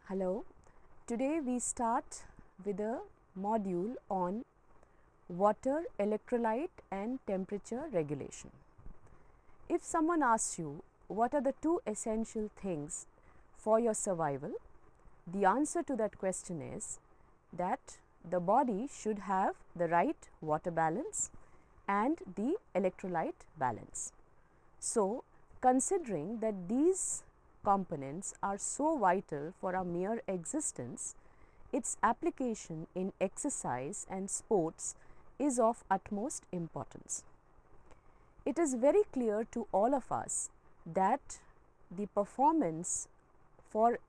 Hello, today we start with a module on water, electrolyte and temperature regulation. If someone asks you what are the two essential things for your survival, the answer to that question is that the body should have the right water balance and the electrolyte balance. So, considering that these components are so vital for our mere existence, its application in exercise and sports is of utmost importance. It is very clear to all of us that the performance for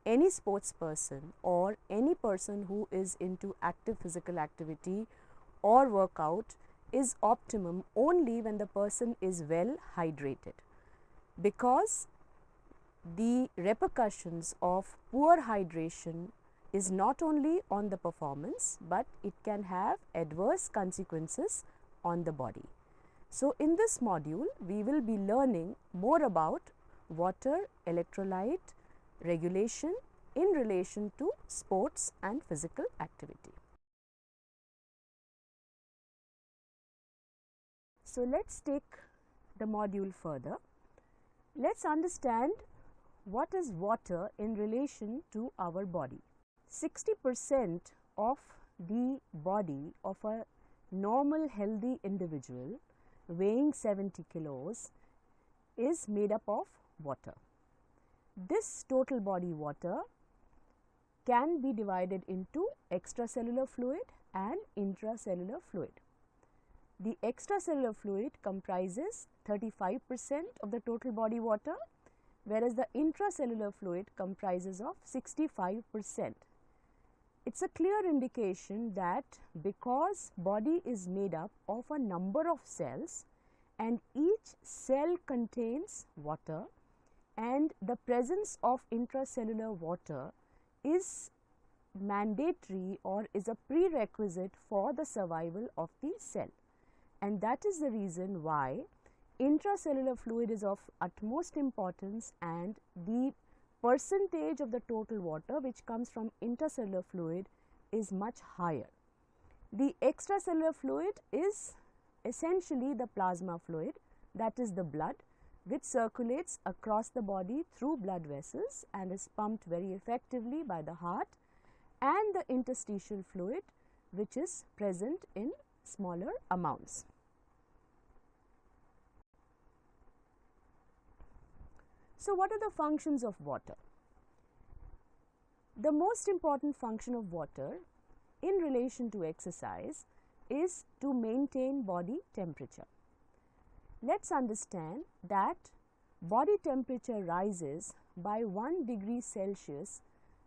any sports person or any person who is into active physical activity or workout is optimum only when the person is well hydrated, because the repercussions of poor hydration is not only on the performance, but it can have adverse consequences on the body. So, in this module, we will be learning more about water electrolyte regulation in relation to sports and physical activity. So, let us take the module further. Let us understand what is water in relation to our body. 60% of the body of a normal healthy individual weighing 70 kilos is made up of water. This total body water can be divided into extracellular fluid and intracellular fluid. The extracellular fluid comprises 35% of the total body water, whereas the intracellular fluid comprises of 65%. It is a clear indication that because body is made up of a number of cells and each cell contains water, and the presence of intracellular water is mandatory or is a prerequisite for the survival of the cell, and that is the reason why intracellular fluid is of utmost importance, and the percentage of the total water which comes from intracellular fluid is much higher. The extracellular fluid is essentially the plasma fluid, that is the blood, which circulates across the body through blood vessels and is pumped very effectively by the heart, and the interstitial fluid which is present in smaller amounts. So, what are the functions of water? The most important function of water in relation to exercise is to maintain body temperature. Let us understand that body temperature rises by 1 degree Celsius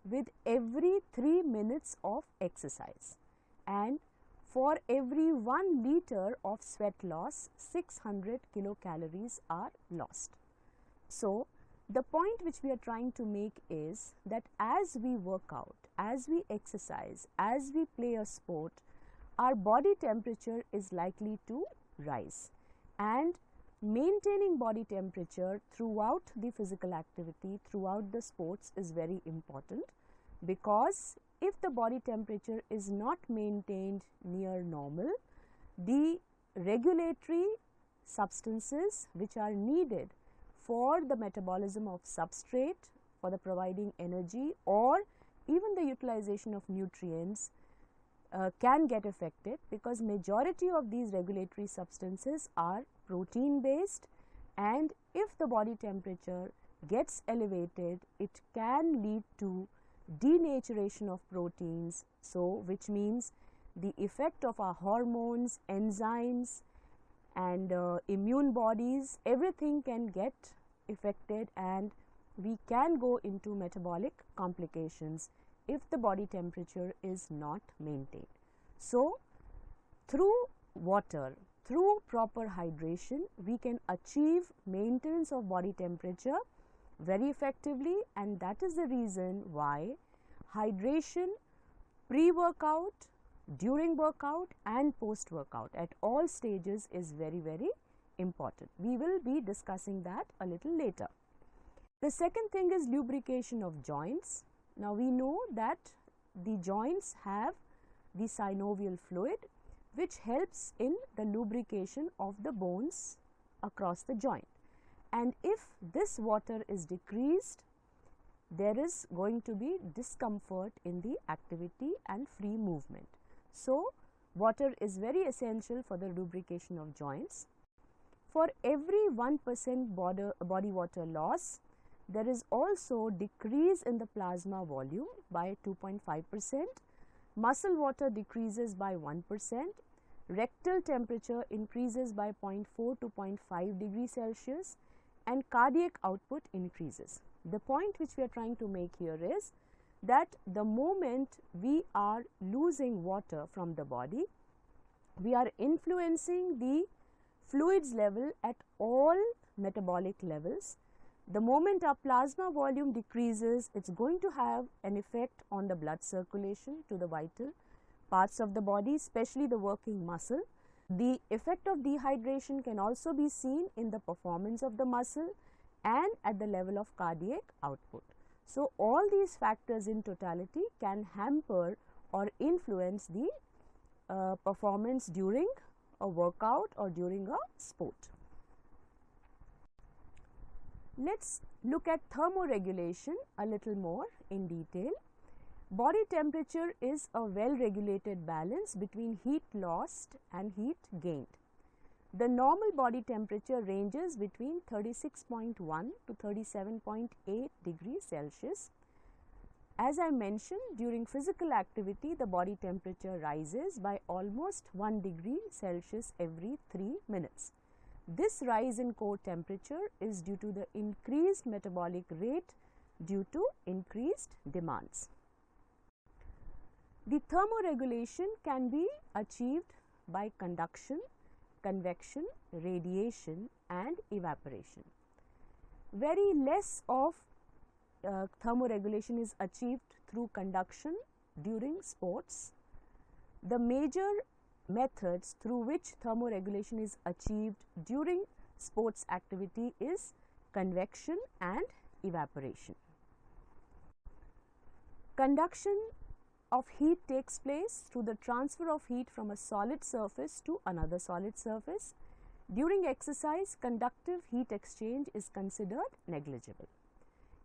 with every 3 minutes of exercise, and for every 1 liter of sweat loss, 600 kilocalories are lost. So, the point which we are trying to make is that as we work out, as we exercise, as we play a sport, our body temperature is likely to rise, and maintaining body temperature throughout the physical activity, throughout the sports is very important, because if the body temperature is not maintained near normal, the regulatory substances which are needed for the metabolism of substrate, for the providing energy, or even the utilization of nutrients can get affected, because majority of these regulatory substances are protein based, and if the body temperature gets elevated, it can lead to denaturation of proteins. So, which means the effect of our hormones, enzymes and immune bodies, everything can get affected, and we can go into metabolic complications if the body temperature is not maintained. So, through water, through proper hydration, we can achieve maintenance of body temperature very effectively, and that is the reason why hydration pre-workout, during workout and post workout at all stages is very, very important. We will be discussing that a little later. The second thing is lubrication of joints. Now, we know that the joints have the synovial fluid, which helps in the lubrication of the bones across the joint. And if this water is decreased, there is going to be discomfort in the activity and free movement. So, water is very essential for the lubrication of joints. For every 1% body water loss, there is also decrease in the plasma volume by 2.5%, muscle water decreases by 1%, rectal temperature increases by 0.4 to 0.5 degrees Celsius, and cardiac output increases. The point which we are trying to make here is that the moment we are losing water from the body, we are influencing the fluids level at all metabolic levels. The moment our plasma volume decreases, it is going to have an effect on the blood circulation to the vital parts of the body, especially the working muscle. The effect of dehydration can also be seen in the performance of the muscle and at the level of cardiac output. So, all these factors in totality can hamper or influence the performance during a workout or during a sport. Let us look at thermoregulation a little more in detail. Body temperature is a well regulated balance between heat lost and heat gained. The normal body temperature ranges between 36.1 to 37.8 degrees Celsius. As I mentioned, during physical activity, the body temperature rises by almost 1 degree Celsius every 3 minutes. This rise in core temperature is due to the increased metabolic rate due to increased demands. The thermoregulation can be achieved by conduction, convection, radiation and evaporation. Very less of thermoregulation is achieved through conduction during sports. The major methods through which thermoregulation is achieved during sports activity is convection and evaporation. Conduction of heat takes place through the transfer of heat from a solid surface to another solid surface. During exercise, conductive heat exchange is considered negligible.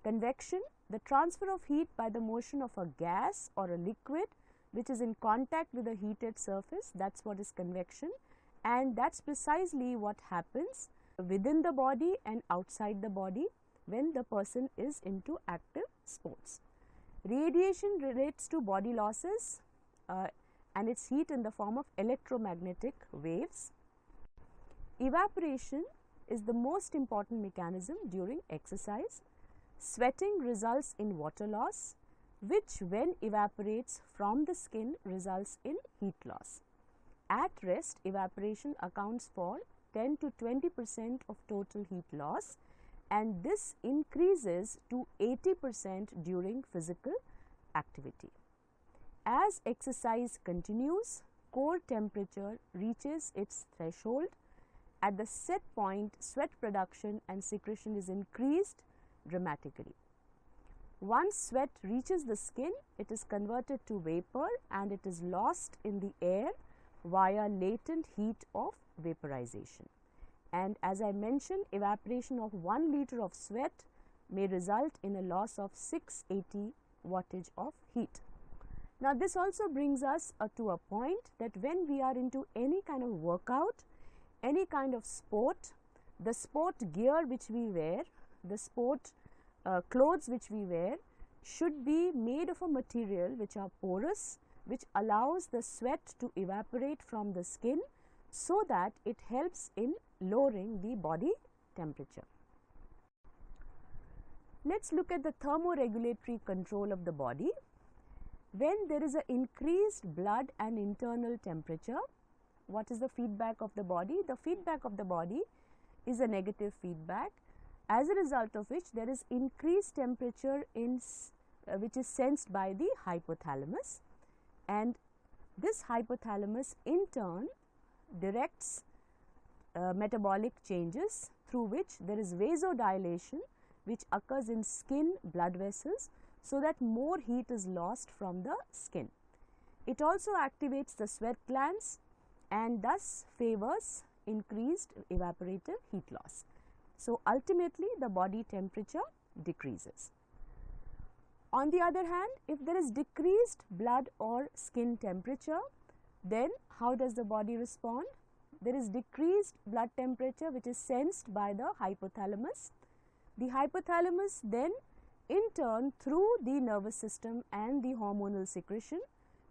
Convection, the transfer of heat by the motion of a gas or a liquid which is in contact with a heated surface, that is what is convection, and that is precisely what happens within the body and outside the body when the person is into active sports. Radiation relates to body losses and its heat in the form of electromagnetic waves. Evaporation is the most important mechanism during exercise. Sweating results in water loss, which when evaporates from the skin results in heat loss. At rest, evaporation accounts for 10 to 20% of total heat loss, and this increases to 80% during physical activity. As exercise continues, core temperature reaches its threshold. At the set point, sweat production and secretion is increased dramatically. Once sweat reaches the skin, it is converted to vapor and it is lost in the air via latent heat of vaporization. And as I mentioned, evaporation of 1 liter of sweat may result in a loss of 680 wattage of heat. Now, this also brings us to a point that when we are into any kind of workout, any kind of sport, the sport gear which we wear, the sport clothes which we wear should be made of a material which are porous, which allows the sweat to evaporate from the skin so that it helps in lowering the body temperature. Let us look at the thermoregulatory control of the body. When there is an increased blood and internal temperature, what is the feedback of the body? The feedback of the body is a negative feedback, as a result of which there is increased temperature which is sensed by the hypothalamus, and this hypothalamus in turn directs metabolic changes through which there is vasodilation which occurs in skin blood vessels, so that more heat is lost from the skin. It also activates the sweat glands and thus favors increased evaporative heat loss. So, ultimately the body temperature decreases. On the other hand, if there is decreased blood or skin temperature, then how does the body respond? There is decreased blood temperature which is sensed by the hypothalamus. The hypothalamus then in turn through the nervous system and the hormonal secretion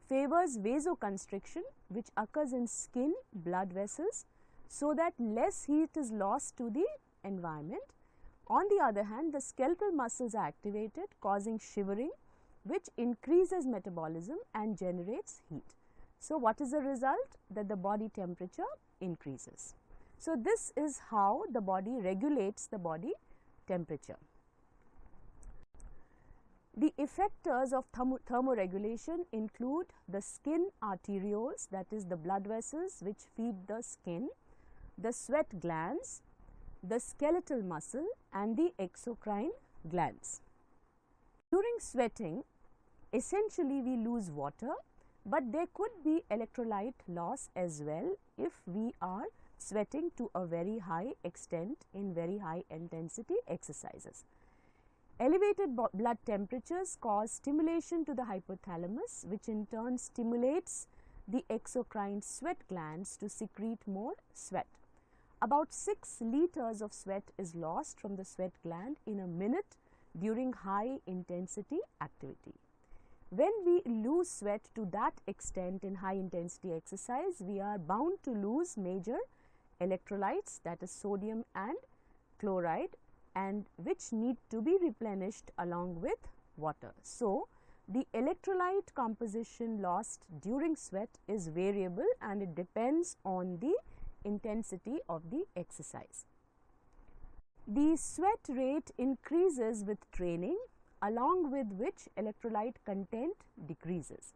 favors vasoconstriction which occurs in skin blood vessels so that less heat is lost to the environment. On the other hand, the skeletal muscles are activated causing shivering which increases metabolism and generates heat. So, what is the result? That the body temperature increases. So, this is how the body regulates the body temperature. The effectors of thermoregulation include the skin arterioles, that is the blood vessels which feed the skin, the sweat glands, the skeletal muscle and the exocrine glands. During sweating, essentially we lose water, but there could be electrolyte loss as well if we are sweating to a very high extent in very high intensity exercises. Elevated blood temperatures cause stimulation to the hypothalamus, which in turn stimulates the exocrine sweat glands to secrete more sweat. About 6 liters of sweat is lost from the sweat gland in a minute during high intensity activity. When we lose sweat to that extent in high intensity exercise, we are bound to lose major electrolytes, that is sodium and chloride, and which need to be replenished along with water. So, the electrolyte composition lost during sweat is variable and it depends on the intensity of the exercise. The sweat rate increases with training, along with which electrolyte content decreases.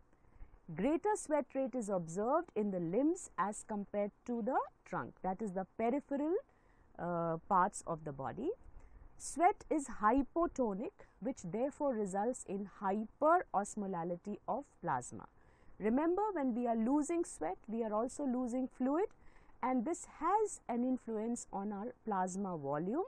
Greater sweat rate is observed in the limbs as compared to the trunk, that is the peripheral parts of the body. Sweat is hypotonic, which therefore results in hyperosmolality of plasma. Remember, when we are losing sweat, we are also losing fluid, and this has an influence on our plasma volume,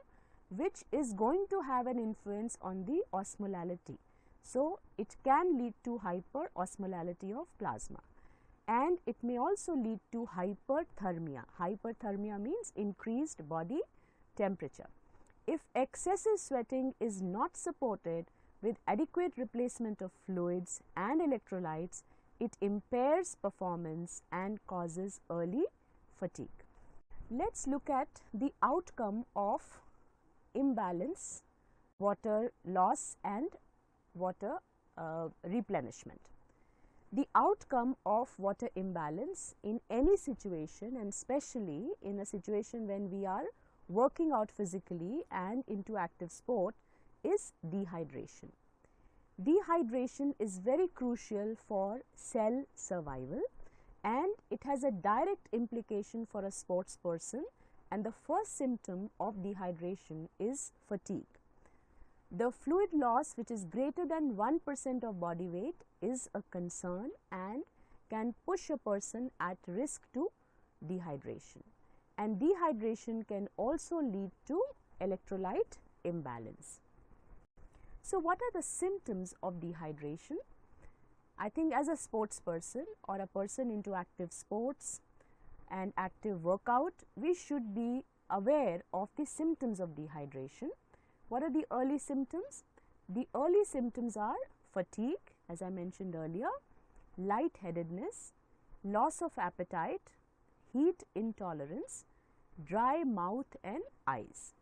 which is going to have an influence on the osmolality. So, it can lead to hyperosmolality of plasma, and it may also lead to hyperthermia. Hyperthermia means increased body temperature. If excessive sweating is not supported with adequate replacement of fluids and electrolytes, it impairs performance and causes early fatigue. Let us look at the outcome of imbalance, water loss and water replenishment. The outcome of water imbalance in any situation, and especially in a situation when we are working out physically and into active sport, is dehydration. Dehydration is very crucial for cell survival, and it has a direct implication for a sports person, and the first symptom of dehydration is fatigue. The fluid loss, which is greater than 1% of body weight, is a concern and can push a person at risk to dehydration. And dehydration can also lead to electrolyte imbalance. So, what are the symptoms of dehydration? I think as a sports person or a person into active sports and active workout, we should be aware of the symptoms of dehydration. What are the early symptoms? The early symptoms are fatigue, as I mentioned earlier, lightheadedness, loss of appetite, heat intolerance, dry mouth and eyes.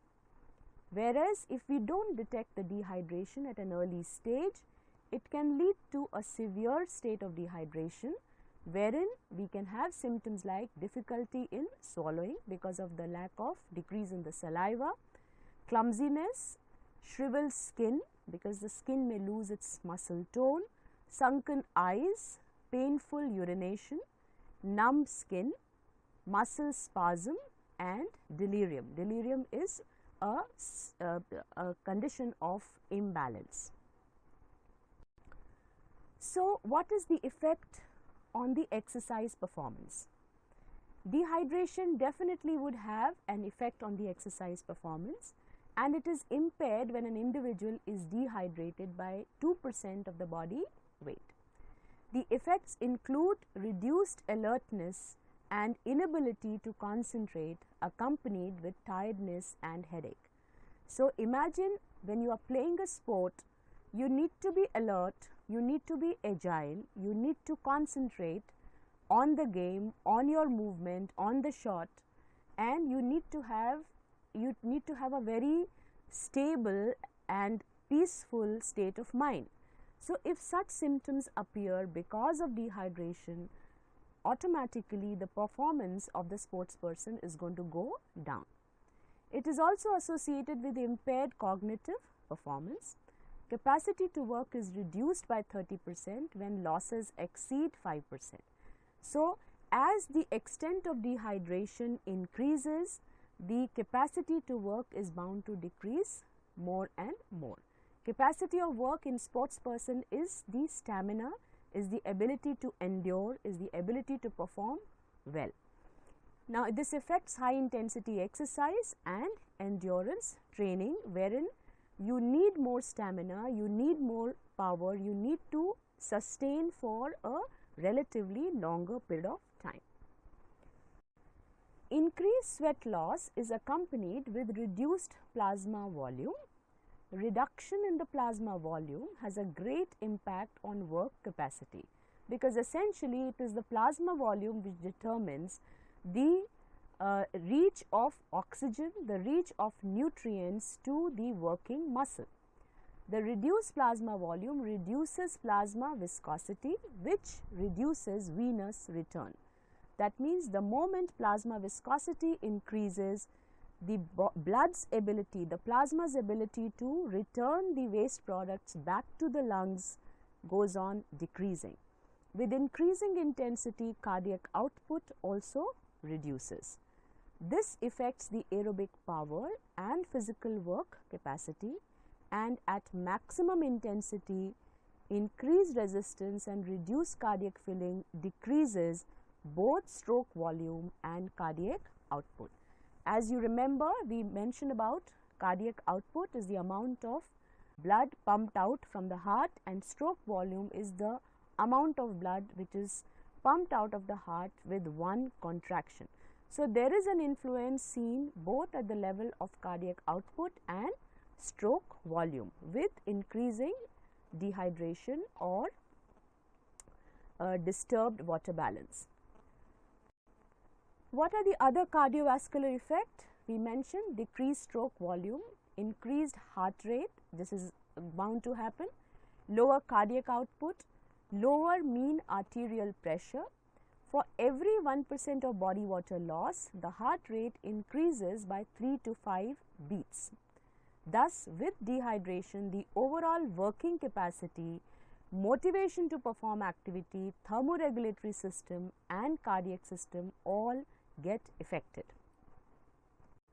Whereas, if we don't detect the dehydration at an early stage, it can lead to a severe state of dehydration, wherein we can have symptoms like difficulty in swallowing because of the lack of decrease in the saliva, clumsiness, shriveled skin because the skin may lose its muscle tone, sunken eyes, painful urination, numb skin, muscle spasm and delirium. Delirium is a condition of imbalance. So, what is the effect on the exercise performance? Dehydration definitely would have an effect on the exercise performance, and it is impaired when an individual is dehydrated by 2% of the body weight. The effects include reduced alertness and inability to concentrate, accompanied with tiredness and headache. So, imagine when you are playing a sport, you need to be alert, you need to be agile, you need to concentrate on the game, on your movement, on the shot, and you need to have a very stable and peaceful state of mind. So, if such symptoms appear because of dehydration, automatically the performance of the sports person is going to go down. It is also associated with impaired cognitive performance. Capacity to work is reduced by 30% when losses exceed 5%. So, as the extent of dehydration increases, the capacity to work is bound to decrease more and more. Capacity of work in sports person is the stamina, is the ability to endure, is the ability to perform well. Now, this affects high intensity exercise and endurance training, wherein you need more stamina, you need more power, you need to sustain for a relatively longer period of time. Increased sweat loss is accompanied with reduced plasma volume. Reduction in the plasma volume has a great impact on work capacity, because essentially it is the plasma volume which determines the reach of oxygen, the reach of nutrients to the working muscle. The reduced plasma volume reduces plasma viscosity, which reduces venous return. That means the moment plasma viscosity increases, the blood's ability, the plasma's ability to return the waste products back to the lungs goes on decreasing. With increasing intensity, cardiac output also reduces. This affects the aerobic power and physical work capacity, and at maximum intensity, increased resistance and reduced cardiac filling decreases both stroke volume and cardiac output. As you remember, we mentioned about cardiac output is the amount of blood pumped out from the heart, and stroke volume is the amount of blood which is pumped out of the heart with one contraction. So, there is an influence seen both at the level of cardiac output and stroke volume with increasing dehydration or disturbed water balance. What are the other cardiovascular effects? We mentioned decreased stroke volume, increased heart rate, this is bound to happen, lower cardiac output, lower mean arterial pressure. For every 1% of body water loss, the heart rate increases by 3 to 5 beats. Thus, with dehydration, the overall working capacity, motivation to perform activity, thermoregulatory system and cardiac system all get affected.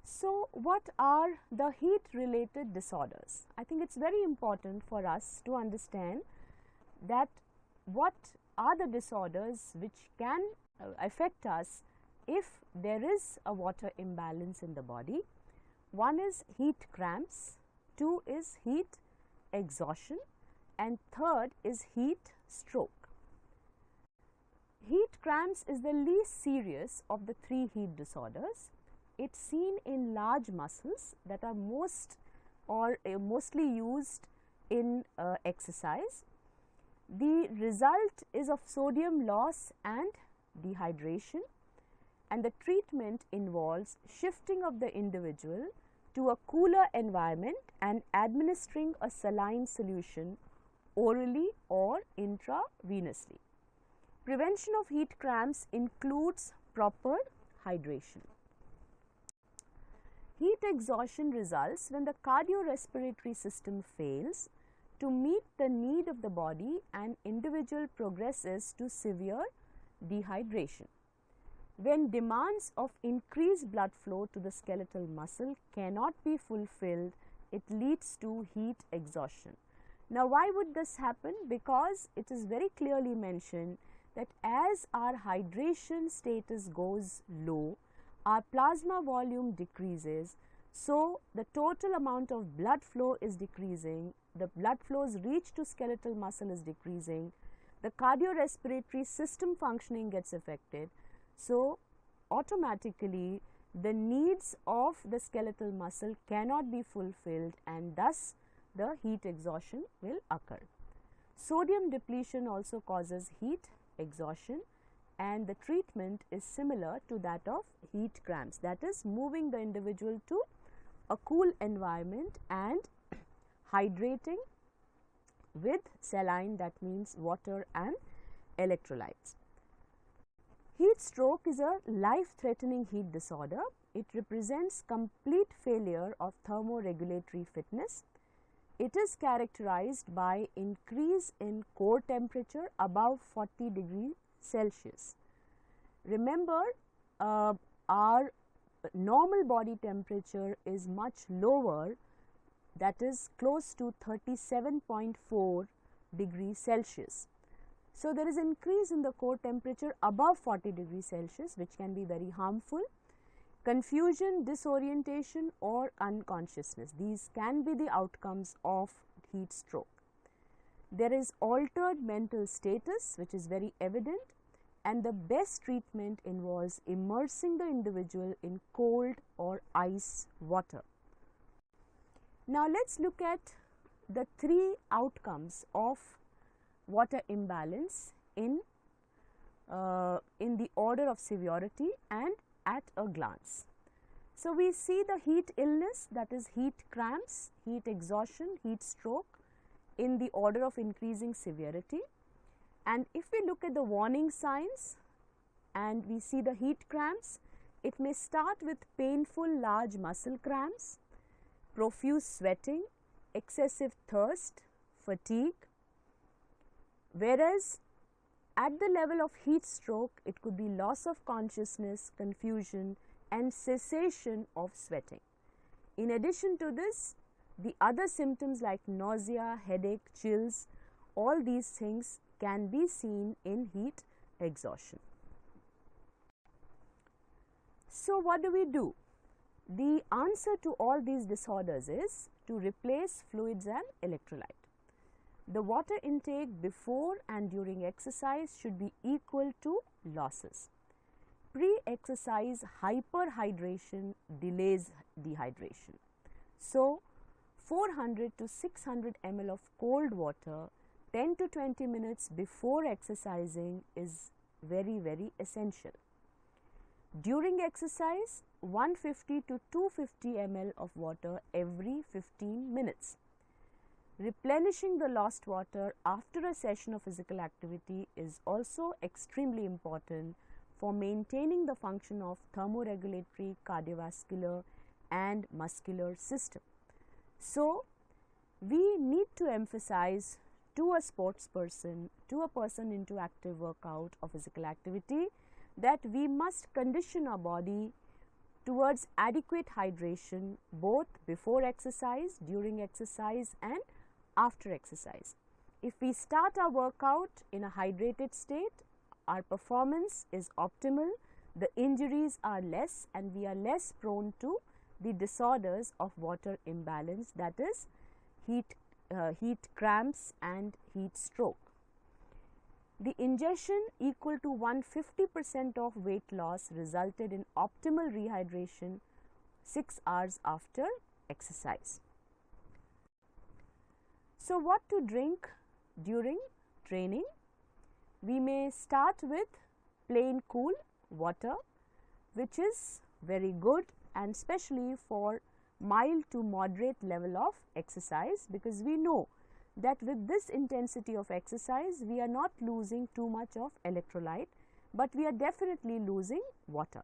So, what are the heat related disorders? I think it is very important for us to understand that what are the disorders which can affect us if there is a water imbalance in the body. One is heat cramps, two is heat exhaustion, and third is heat stroke. Heat cramps is the least serious of the three heat disorders. It's seen in large muscles that are mostly used in exercise. The result is of sodium loss and dehydration, and the treatment involves shifting of the individual to a cooler environment and administering a saline solution orally or intravenously. Prevention of heat cramps includes proper hydration. Heat exhaustion results when the cardiorespiratory system fails to meet the need of the body and individual progresses to severe dehydration. When demands of increased blood flow to the skeletal muscle cannot be fulfilled, it leads to heat exhaustion. Now, why would this happen? Because it is very clearly mentioned that as our hydration status goes low, our plasma volume decreases, so the total amount of blood flow is decreasing, the blood flows reach to skeletal muscle is decreasing, the cardiorespiratory system functioning gets affected. So, automatically the needs of the skeletal muscle cannot be fulfilled, and thus the heat exhaustion will occur. Sodium depletion also causes heat exhaustion, and the treatment is similar to that of heat cramps, that is moving the individual to a cool environment and hydrating with saline, that means water and electrolytes. Heat stroke is a life-threatening heat disorder. It represents complete failure of thermoregulatory fitness. It is characterized by increase in core temperature above 40 degrees Celsius. Remember, our normal body temperature is much lower, that is close to 37.4 degrees Celsius. So, there is increase in the core temperature above 40 degrees Celsius, which can be very harmful. Confusion, disorientation or unconsciousness, these can be the outcomes of heat stroke. There is altered mental status, which is very evident, and the best treatment involves immersing the individual in cold or ice water. Now, let us look at the three outcomes of water imbalance in the order of severity and at a glance. So, we see the heat illness, that is heat cramps, heat exhaustion, heat stroke in the order of increasing severity. And if we look at the warning signs and we see the heat cramps, it may start with painful large muscle cramps, profuse sweating, excessive thirst, fatigue, whereas at the level of heat stroke, it could be loss of consciousness, confusion and cessation of sweating. In addition to this, the other symptoms like nausea, headache, chills, all these things can be seen in heat exhaustion. So, what do? The answer to all these disorders is to replace fluids and electrolyte. The water intake before and during exercise should be equal to losses. Pre-exercise hyperhydration delays dehydration. So, 400 to 600 ml of cold water 10 to 20 minutes before exercising is very essential. During exercise, 150 to 250 ml of water every 15 minutes. Replenishing the lost water after a session of physical activity is also extremely important for maintaining the function of thermoregulatory, cardiovascular and muscular system. So, we need to emphasize to a sports person, to a person into active workout or physical activity, that we must condition our body towards adequate hydration both before exercise, during exercise and after exercise. If we start our workout in a hydrated state, our performance is optimal, the injuries are less and we are less prone to the disorders of water imbalance, that is heat cramps and heat stroke. The ingestion equal to 150% of weight loss resulted in optimal rehydration 6 hours after exercise. So, what to drink during training? We may start with plain cool water, which is very good and especially for mild to moderate level of exercise, because we know that with this intensity of exercise we are not losing too much of electrolyte, but we are definitely losing water.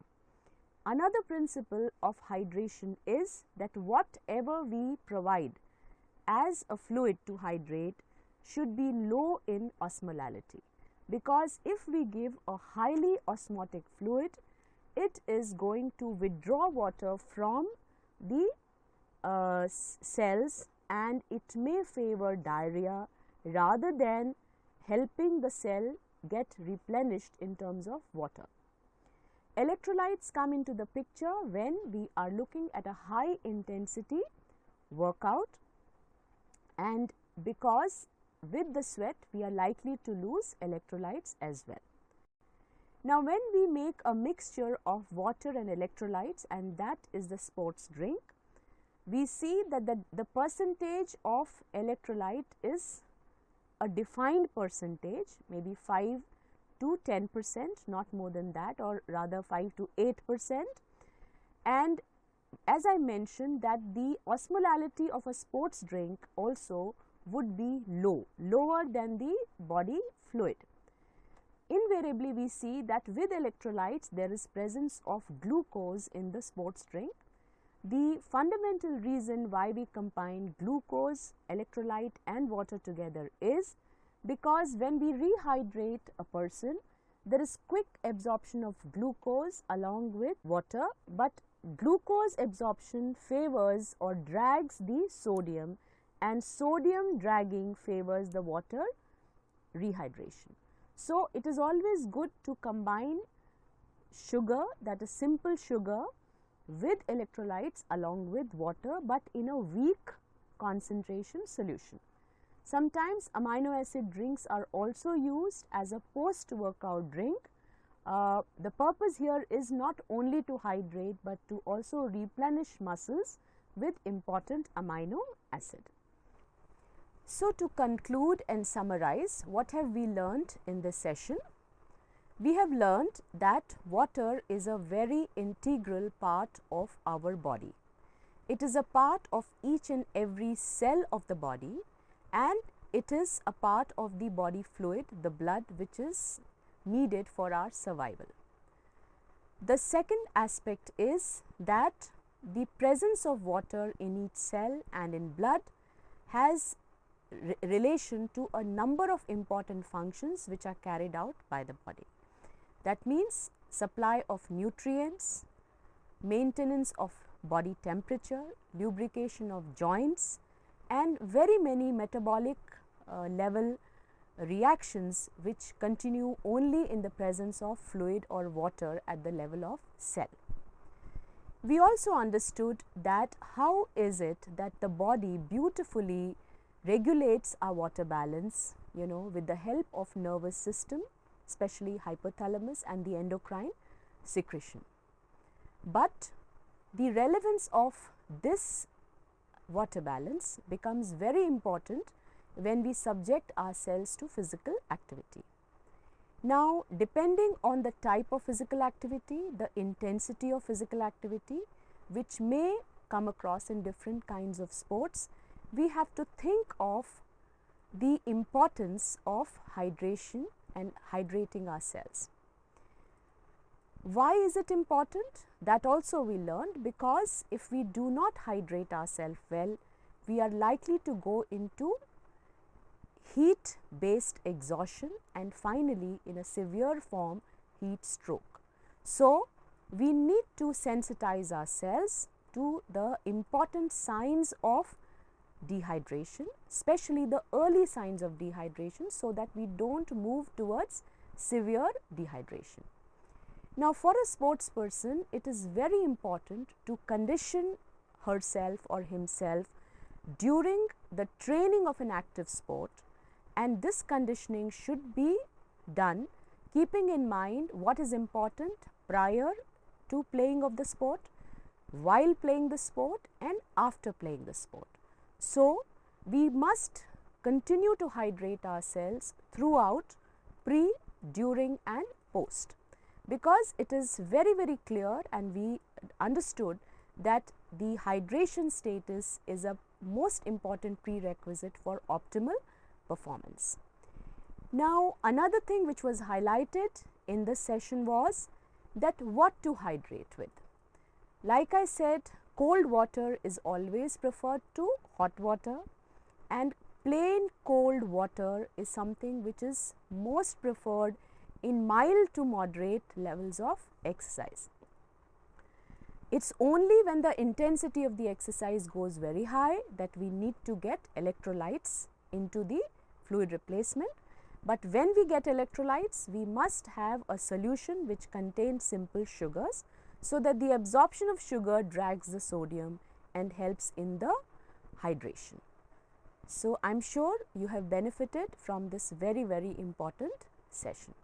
Another principle of hydration is that whatever we provide as a fluid to hydrate should be low in osmolality, because if we give a highly osmotic fluid, it is going to withdraw water from the cells and it may favor diarrhea rather than helping the cell get replenished in terms of water. Electrolytes come into the picture when we are looking at a high intensity workout, and because with the sweat we are likely to lose electrolytes as well. Now, when we make a mixture of water and electrolytes, and that is the sports drink, we see that the percentage of electrolyte is a defined percentage, maybe 5 to 10%, not more than that, or rather 5 to 8%. And as I mentioned, that the osmolality of a sports drink also would be lower than the body fluid. Invariably, we see that with electrolytes there is presence of glucose in the sports drink. The fundamental reason why we combine glucose, electrolyte and water together is because when we rehydrate a person, there is quick absorption of glucose along with water, but glucose absorption favors or drags the sodium, and sodium dragging favors the water rehydration. So, it is always good to combine sugar, that is simple sugar, with electrolytes along with water, but in a weak concentration solution. Sometimes amino acid drinks are also used as a post-workout drink. The purpose here is not only to hydrate, but to also replenish muscles with important amino acid. So, to conclude and summarize, what have we learnt in this session? We have learnt that water is a very integral part of our body. It is a part of each and every cell of the body, and it is a part of the body fluid, the blood, which is needed for our survival. The second aspect is that the presence of water in each cell and in blood has relation to a number of important functions which are carried out by the body. That means supply of nutrients, maintenance of body temperature, lubrication of joints, and very many metabolic level reactions which continue only in the presence of fluid or water at the level of cell. We also understood that how is it that the body beautifully regulates our water balance, with the help of nervous system, especially hypothalamus and the endocrine secretion. But the relevance of this water balance becomes very important when we subject ourselves to physical activity. Now, depending on the type of physical activity, the intensity of physical activity, which may come across in different kinds of sports, we have to think of the importance of hydration and hydrating ourselves. Why is it important? That also we learned, because if we do not hydrate ourselves well, we are likely to go into heat based exhaustion and finally in a severe form heat stroke. So, we need to sensitize ourselves to the important signs of dehydration, especially the early signs of dehydration, so that we do not move towards severe dehydration. Now, for a sports person, it is very important to condition herself or himself during the training of an active sport, and this conditioning should be done keeping in mind what is important prior to playing of the sport, while playing the sport and after playing the sport. So, we must continue to hydrate ourselves throughout pre, during and post, because it is very, very clear, and we understood that the hydration status is a most important prerequisite for optimal performance. Now, another thing which was highlighted in this session was that what to hydrate with. Like I said, cold water is always preferred to hot water, and plain cold water is something which is most preferred in mild to moderate levels of exercise. It's only when the intensity of the exercise goes very high that we need to get electrolytes into the fluid replacement. But when we get electrolytes, we must have a solution which contains simple sugars, so that the absorption of sugar drags the sodium and helps in the hydration. So, I am sure you have benefited from this very, very important session.